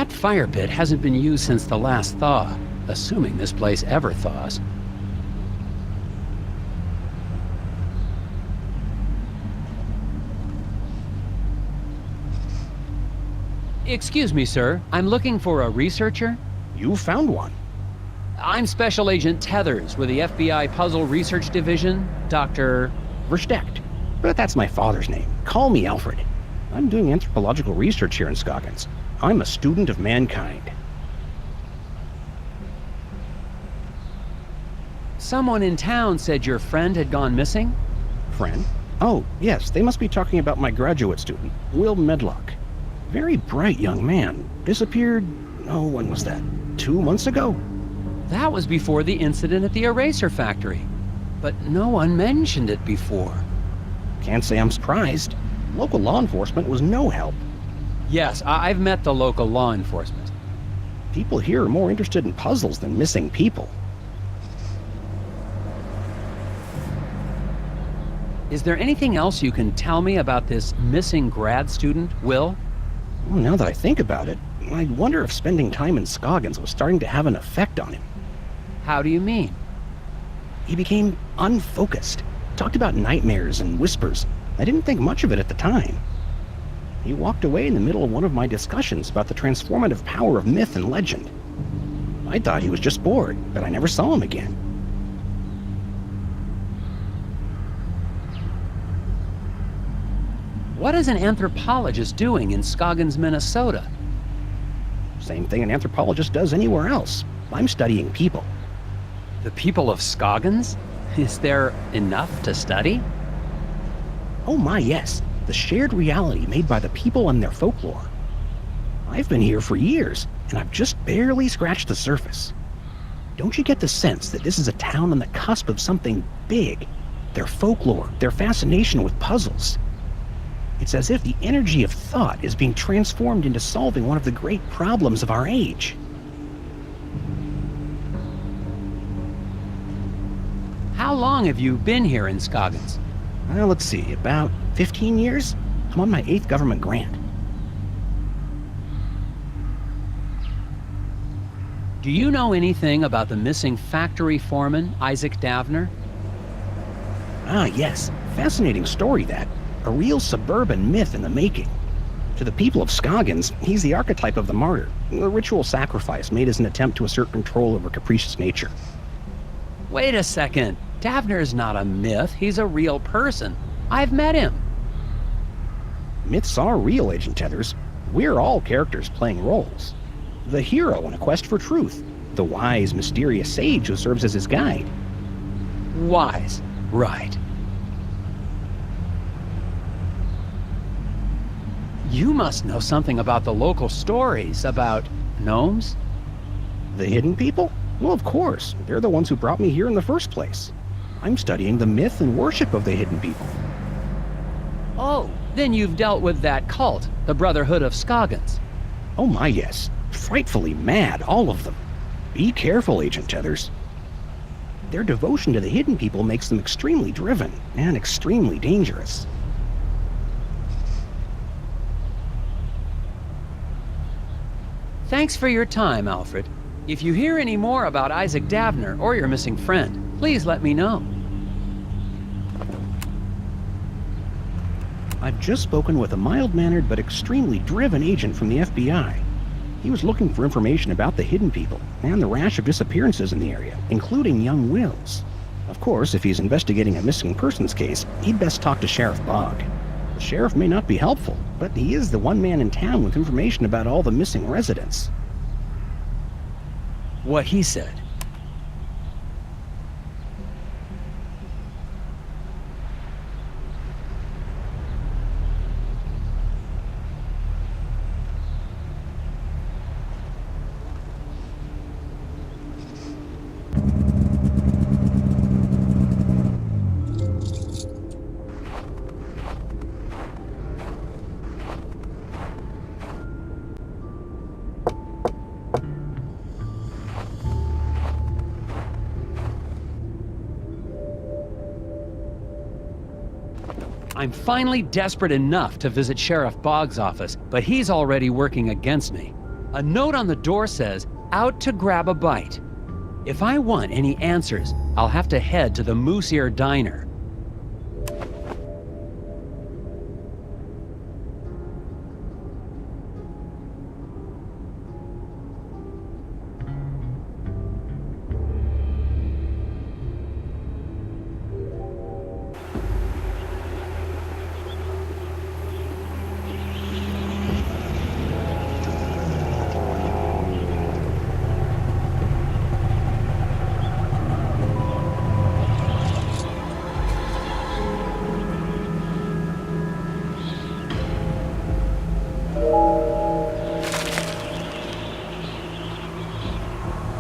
That fire pit hasn't been used since the last thaw, assuming this place ever thaws. Excuse me, sir. I'm looking for a researcher. You found one. I'm Special Agent Tethers with the FBI Puzzle Research Division, Dr. Versteckt. But that's my father's name. Call me Alfred. I'm doing anthropological research here in Scoggins. I'm a student of mankind. Someone in town said your friend had gone missing? Friend? Oh, yes, they must be talking about my graduate student, Will Medlock. Very bright young man. Disappeared, oh, when was that? 2 months ago? That was before the incident at the eraser factory. But no one mentioned it before. Can't say I'm surprised. Local law enforcement was no help. Yes, I've met the local law enforcement. People here are more interested in puzzles than missing people. Is there anything else you can tell me about this missing grad student, Will? Well, now that I think about it, I wonder if spending time in Scoggins was starting to have an effect on him. How do you mean? He became unfocused. Talked about nightmares and whispers. I didn't think much of it at the time. He walked away in the middle of one of my discussions about the transformative power of myth and legend. I thought he was just bored, but I never saw him again. What is an anthropologist doing in Scoggins, Minnesota? Same thing an anthropologist does anywhere else. I'm studying people. The people of Scoggins? Is there enough to study? Oh my, yes. The shared reality made by the people and their folklore. I've been here for years, and I've just barely scratched the surface. Don't you get the sense that this is a town on the cusp of something big? Their folklore, their fascination with puzzles. It's as if the energy of thought is being transformed into solving one of the great problems of our age. How long have you been here in Scoggins? Well, let's see, about 15 years? I'm on my 8th government grant. Do you know anything about the missing factory foreman, Isaac Davner? Ah, yes. Fascinating story, that. A real suburban myth in the making. To the people of Scoggins, he's the archetype of the martyr, a ritual sacrifice made as an attempt to assert control over capricious nature. Wait a second. Davner's not a myth, he's a real person. I've met him. Myths are real, Agent Tethers. We're all characters playing roles. The hero in a quest for truth, the wise, mysterious sage who serves as his guide. Wise, right. You must know something about the local stories about gnomes? The hidden people? Well, of course. They're the ones who brought me here in the first place. I'm studying the myth and worship of the hidden people. Oh, then you've dealt with that cult, the Brotherhood of Scoggins. Oh my, yes. Frightfully mad, all of them. Be careful, Agent Tethers. Their devotion to the hidden people makes them extremely driven and extremely dangerous. Thanks for your time, Alfred. If you hear any more about Isaac Davner or your missing friend, please let me know. I've just spoken with a mild-mannered but extremely driven agent from the FBI. He was looking for information about the hidden people and the rash of disappearances in the area, including young Will's. Of course, if he's investigating a missing persons case, he'd best talk to Sheriff Bogg. The sheriff may not be helpful, but he is the one man in town with information about all the missing residents. What he said. I'm finally desperate enough to visit Sheriff Bogg's office, but he's already working against me. A note on the door says, "Out to grab a bite." If I want any answers, I'll have to head to the Moose Ear Diner.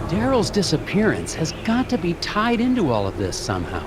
Daryl's disappearance has got to be tied into all of this somehow.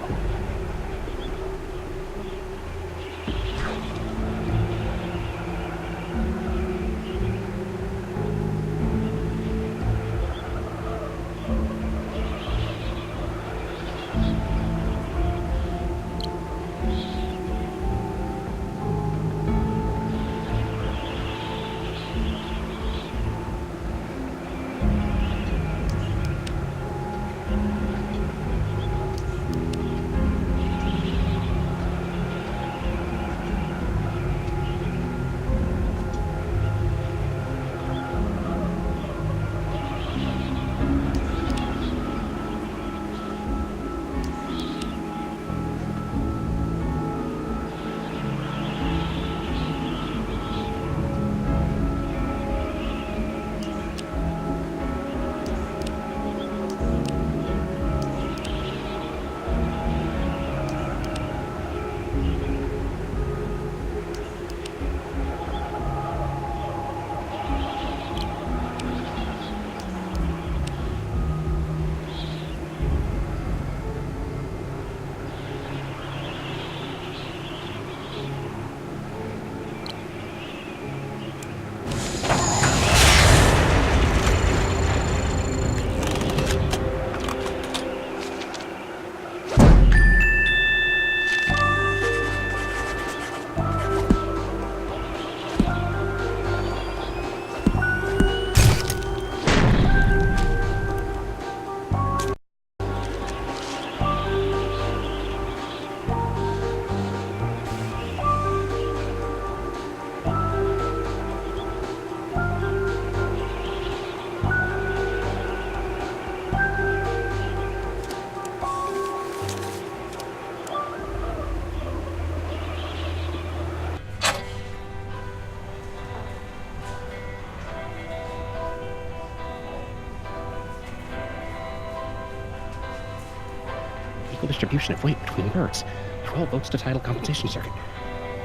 Equal distribution of weight between birds. 12 votes to title compensation circuit.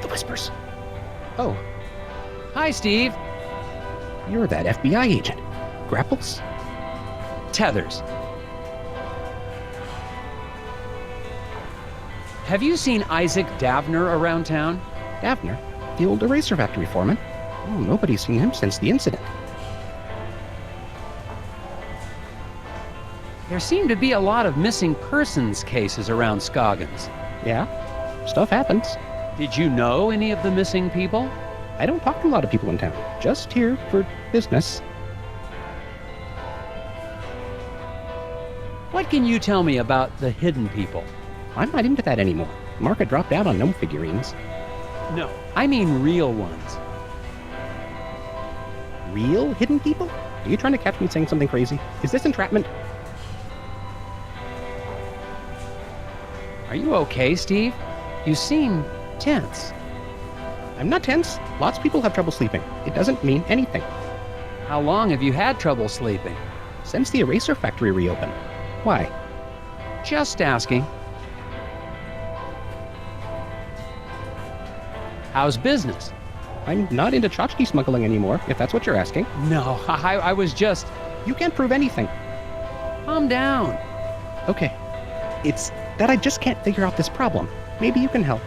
The whispers. Oh. Hi, Steve. You're that FBI agent. Grapples? Tethers. Have you seen Isaac Davner around town? Davner? The old eraser factory foreman? Oh, nobody's seen him since the incident. There seem to be a lot of missing persons cases around Scoggins. Yeah, stuff happens. Did you know any of the missing people? I don't talk to a lot of people in town. Just here for business. What can you tell me about the hidden people? I'm not into that anymore. Market dropped out on gnome figurines. No, I mean real ones. Real hidden people? Are you trying to catch me saying something crazy? Is this entrapment? Are you okay, Steve? You seem tense. I'm not tense. Lots of people have trouble sleeping. It doesn't mean anything. How long have you had trouble sleeping? Since the eraser factory reopened. Why? Just asking. How's business? I'm not into tchotchke smuggling anymore, if that's what you're asking. No, I was just... You can't prove anything. Calm down. Okay. It's that I just can't figure out this problem. Maybe you can help.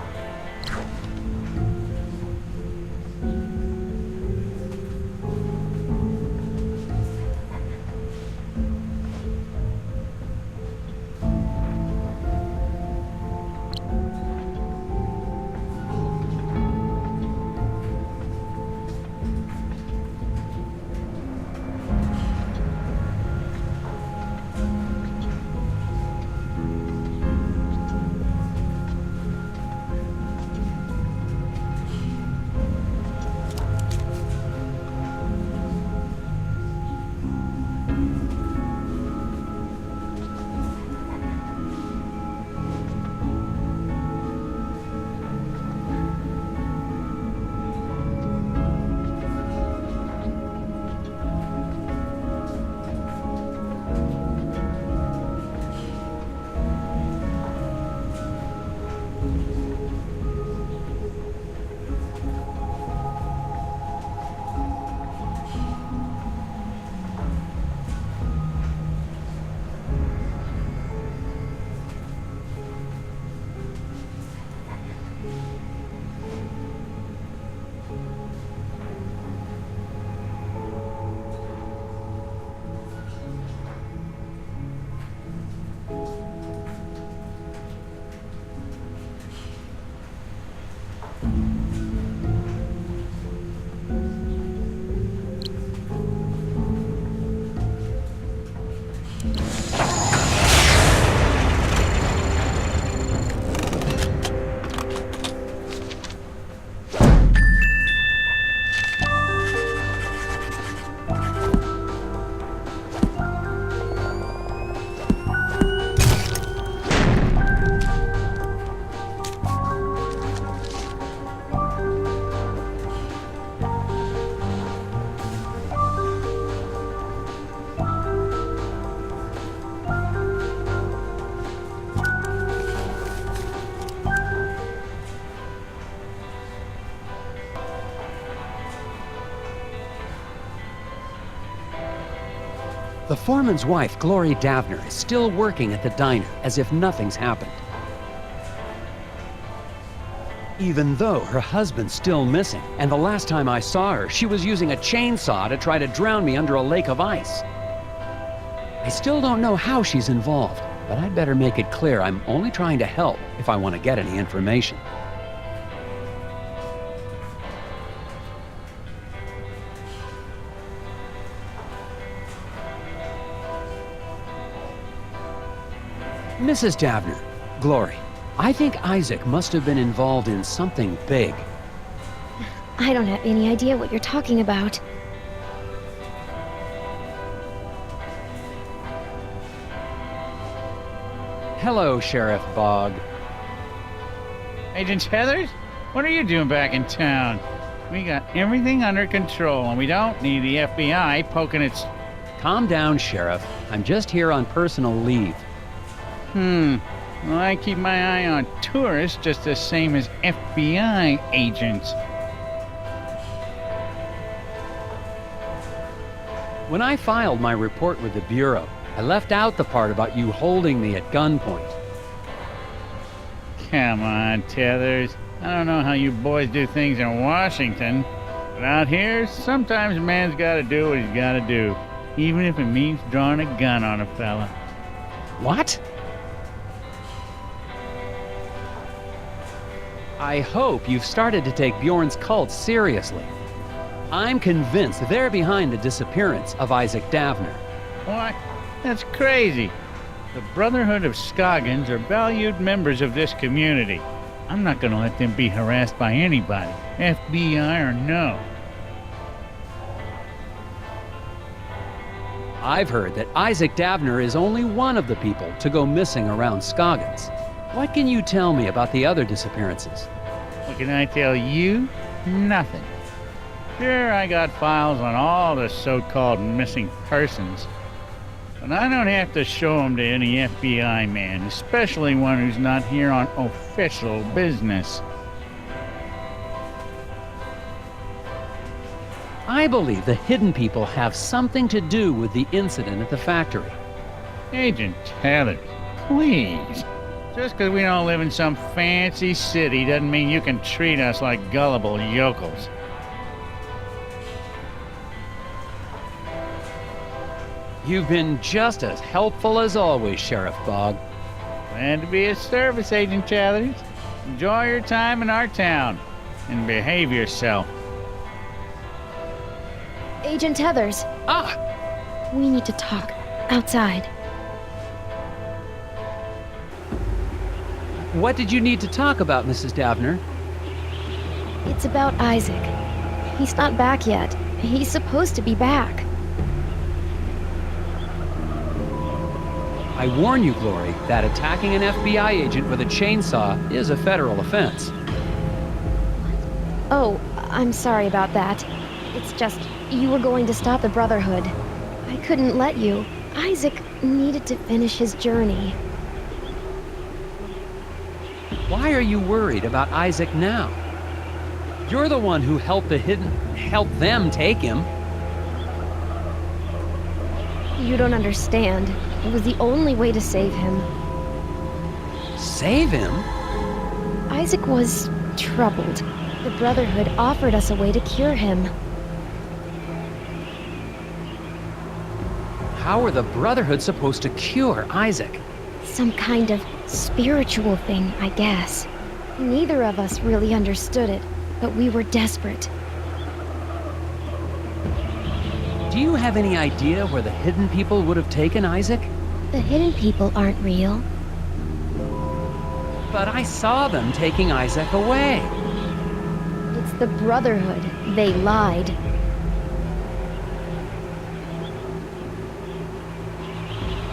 The foreman's wife, Glory Davner, is still working at the diner as if nothing's happened. Even though her husband's still missing, and the last time I saw her, she was using a chainsaw to try to drown me under a lake of ice. I still don't know how she's involved, but I'd better make it clear I'm only trying to help if I want to get any information. Mrs. Davner, Glory, I think Isaac must have been involved in something big. I don't have any idea what you're talking about. Hello, Sheriff Bogg. Agent Tethers? What are you doing back in town? We got everything under control, and we don't need the FBI poking its... Calm down, Sheriff. I'm just here on personal leave. Well, I keep my eye on tourists just the same as FBI agents. When I filed my report with the Bureau, I left out the part about you holding me at gunpoint. Come on, Tethers. I don't know how you boys do things in Washington, but out here, sometimes a man's gotta do what he's gotta do, even if it means drawing a gun on a fella. What? I hope you've started to take Bjorn's cult seriously. I'm convinced they're behind the disappearance of Isaac Davner. What? That's crazy. The Brotherhood of Scoggins are valued members of this community. I'm not gonna let them be harassed by anybody, FBI or no. I've heard that Isaac Davner is only one of the people to go missing around Scoggins. What can you tell me about the other disappearances? What can I tell you? Nothing. Sure, I got files on all the so-called missing persons, but I don't have to show them to any FBI man, especially one who's not here on official business. I believe the hidden people have something to do with the incident at the factory. Agent Tethers, please. Just because we don't live in some fancy city doesn't mean you can treat us like gullible yokels. You've been just as helpful as always, Sheriff Bogg. Glad to be of service, Agent Tethers. Enjoy your time in our town, and behave yourself. Agent Tethers, Ah! we need to talk. Outside. What did you need to talk about, Mrs. Davner? It's about Isaac. He's not back yet. He's supposed to be back. I warn you, Glory, that attacking an FBI agent with a chainsaw is a federal offense. Oh, I'm sorry about that. It's just, you were going to stop the Brotherhood. I couldn't let you. Isaac needed to finish his journey. Why are you worried about Isaac now? You're the one who helped them take him. You don't understand. It was the only way to save him. Save him? Isaac was troubled. The Brotherhood offered us a way to cure him. How were the Brotherhood supposed to cure Isaac? Some kind of spiritual thing, I guess. Neither of us really understood it, but we were desperate. Do you have any idea where the hidden people would have taken Isaac? The hidden people aren't real. But I saw them taking Isaac away. It's the Brotherhood. They lied.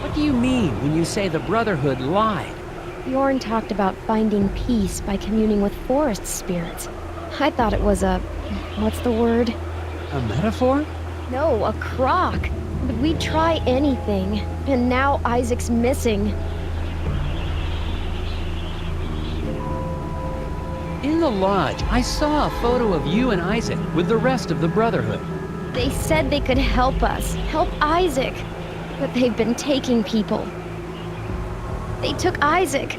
What do you mean when you say the Brotherhood lied? Bjorn talked about finding peace by communing with forest spirits. I thought it was what's the word? A metaphor? No, a crock. But we'd try anything. And now Isaac's missing. In the lodge, I saw a photo of you and Isaac with the rest of the Brotherhood. They said they could help us, help Isaac. But they've been taking people. They took Isaac.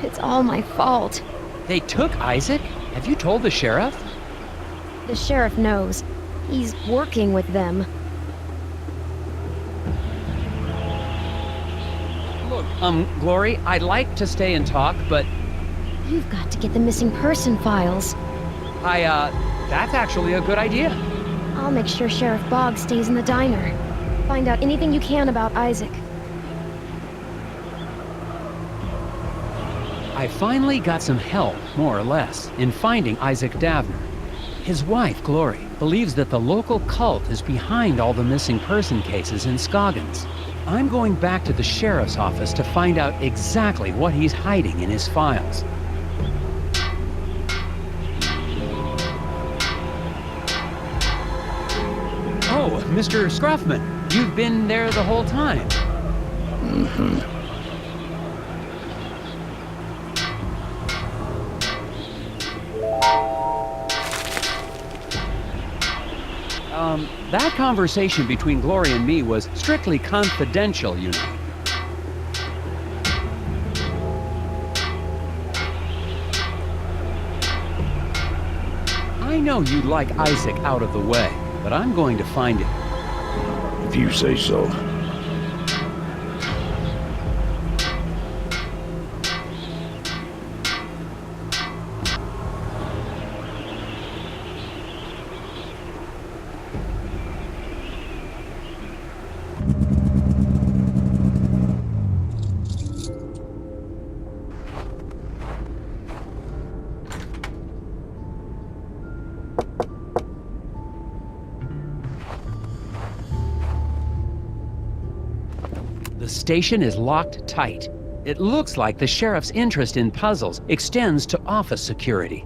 It's all my fault. They took Isaac? Have you told the sheriff? The sheriff knows. He's working with them. Look, Glory, I'd like to stay and talk, but You've got to get the missing person files. that's actually a good idea. I'll make sure Sheriff Boggs stays in the diner. Find out anything you can about Isaac. I finally got some help, more or less, in finding Isaac Davner. His wife, Glory, believes that the local cult is behind all the missing person cases in Scoggins. I'm going back to the sheriff's office to find out exactly what he's hiding in his files. Oh, Mr. Scruffman, you've been there the whole time. That conversation between Glory and me was strictly confidential, you know. I know you'd like Isaac out of the way, but I'm going to find him. If you say so. The station is locked tight. It looks like the sheriff's interest in puzzles extends to office security.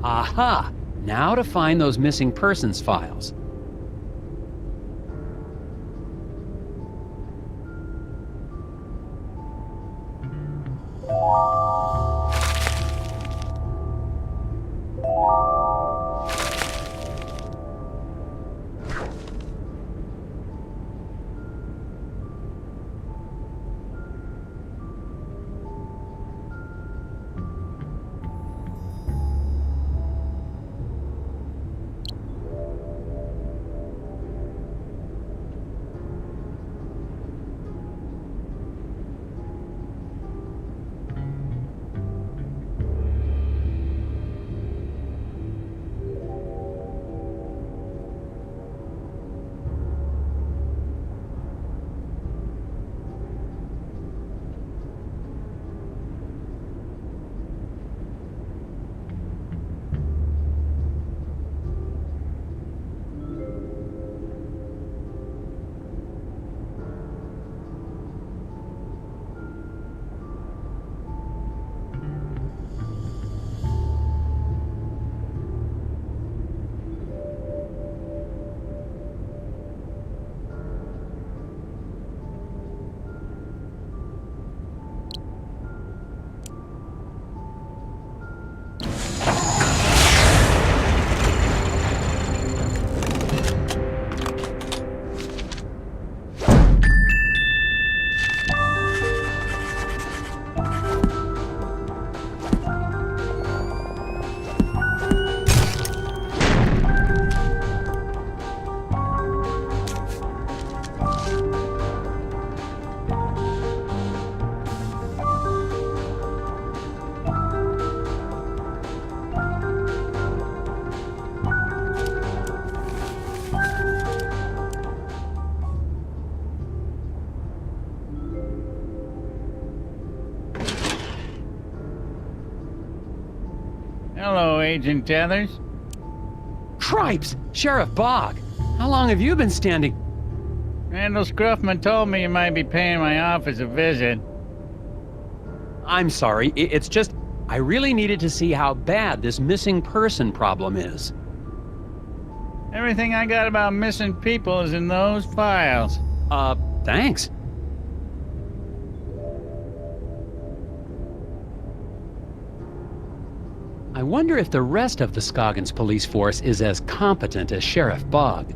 Aha! Now to find those missing persons files. Agent Tethers. Cripes! Sheriff Bogg! How long have you been standing? Randall Scruffman told me you might be paying my office a visit. I'm sorry, it's just, I really needed to see how bad this missing person problem is. Everything I got about missing people is in those files. Thanks. I wonder if the rest of the Scoggins police force is as competent as Sheriff Bogg.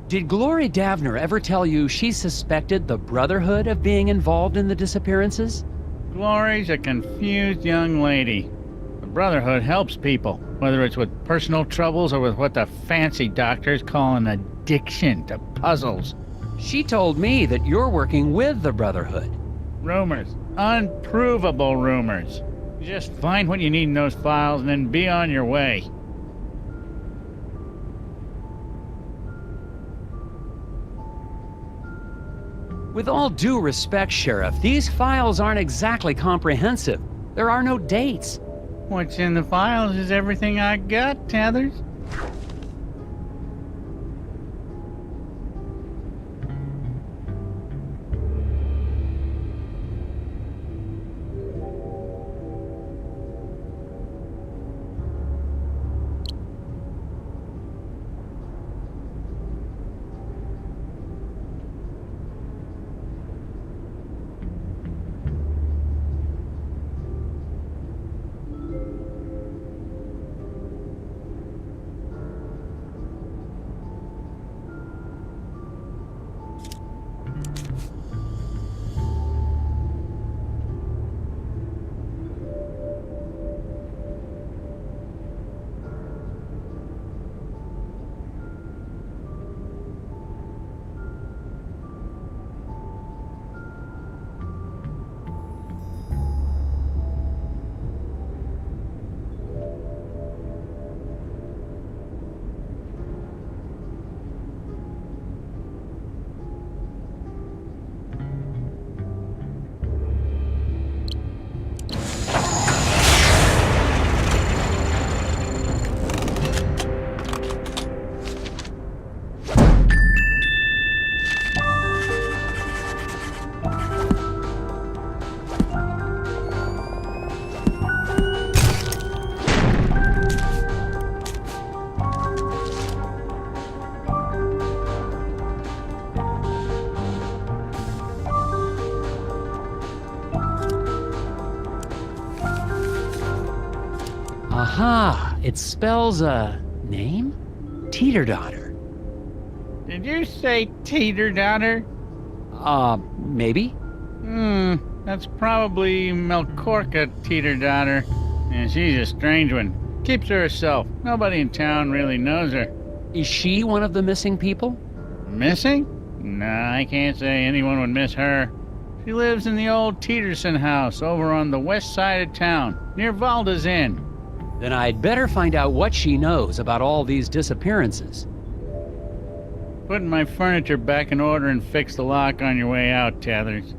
Did Glory Davner ever tell you she suspected the Brotherhood of being involved in the disappearances? Glory's a confused young lady. The Brotherhood helps people, whether it's with personal troubles or with what the fancy doctors call an addiction to puzzles. She told me that you're working with the Brotherhood. Rumors. Unprovable rumors. You just find what you need in those files and then be on your way. With all due respect, Sheriff, these files aren't exactly comprehensive. There are no dates. What's in the files is everything I got, Tethers. Aha! It spells a name? Teeter-daughter. Did you say teeter-daughter? Maybe? That's probably Melcorca teeter-daughter. And she's a strange one. Keeps to herself. Nobody in town really knows her. Is she one of the missing people? Missing? Nah, I can't say anyone would miss her. She lives in the old Teeterson house over on the west side of town, near Valda's Inn. Then I'd better find out what she knows about all these disappearances. Putting my furniture back in order and fix the lock on your way out, Tethers.